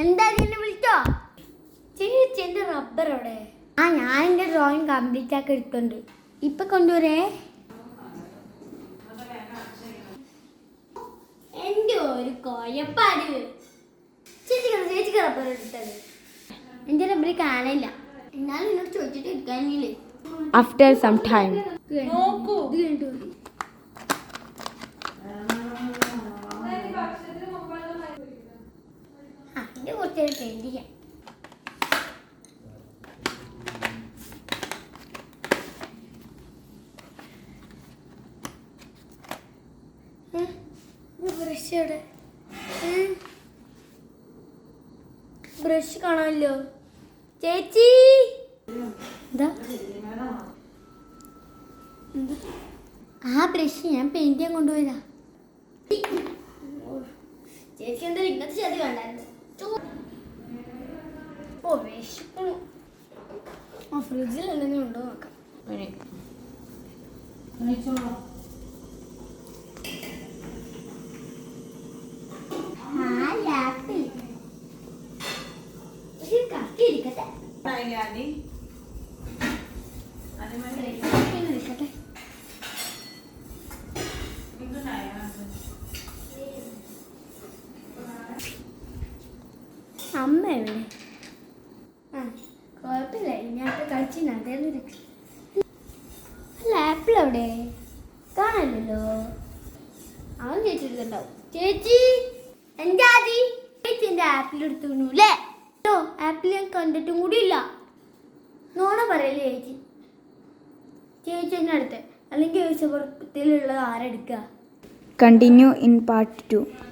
എന്താ എന്നെ വിളിച്ചോ? ചേച്ചി എൻ്റെ റബ്ബർ അവിടെ. ഞാൻ എൻ്റെ ഡ്രോയിങ് കംപ്ലീറ്റ് ആക്കി എടുത്തുണ്ട്. ഇപ്പൊ കൊണ്ടുവരേ. എൻ്റെ ഒരു കോയപ്പാട്. ചേച്ചിക്ക് റബ്ബർ എടുത്തത്. എൻ്റെ റബ്ബർ കാണില്ല. എന്നാലും എന്നോട് ചോദിച്ചിട്ട് എടുക്കാനില്ലേ. After some time. നോക്കൂ. ഇത് കുറച്ചൊരു പെയിന്റ് ചെയ്യാം. ബ്രഷ് കാണാമല്ലോ ചേച്ചി. എന്താ ആ ബ്രഷ് ഞാൻ പെയിന്റ് ചെയ്യാൻ കൊണ്ടുപോയതാ. ചേച്ചി എന്താ ഇന്നത്തെ ചതി വേണ്ടായിരുന്നു. ഓ വിശക്കണു. ആ ഫ്രിഡ്ജിൽ എന്തെങ്കിലും ഉണ്ടോ നോക്കാം. അമ്മ എവിടെ? കുഴപ്പമില്ല, ഞാൻ കളിച്ചിട്ടുണ്ട്. അല്ല ആപ്പിൾ എവിടെ? കാണാനല്ലോ. അവൻ ചേച്ചി എടുത്തുണ്ടാവും. ചേച്ചി എൻ്റെ ആദി ചേച്ചി എൻ്റെ ആപ്പിൾ എടുത്തുല്ലേ? ആപ്പിൾ ഞാൻ കണ്ടിട്ടും കൂടി ഇല്ല. നോണ പറയല്ലേ ചേച്ചി. ചേച്ചി എന്നെ അടുത്ത് അല്ലെങ്കിൽ ചോദിച്ചപ്പുറത്തിലുള്ളത് ആരെടുക്കുക? Continue in part 2.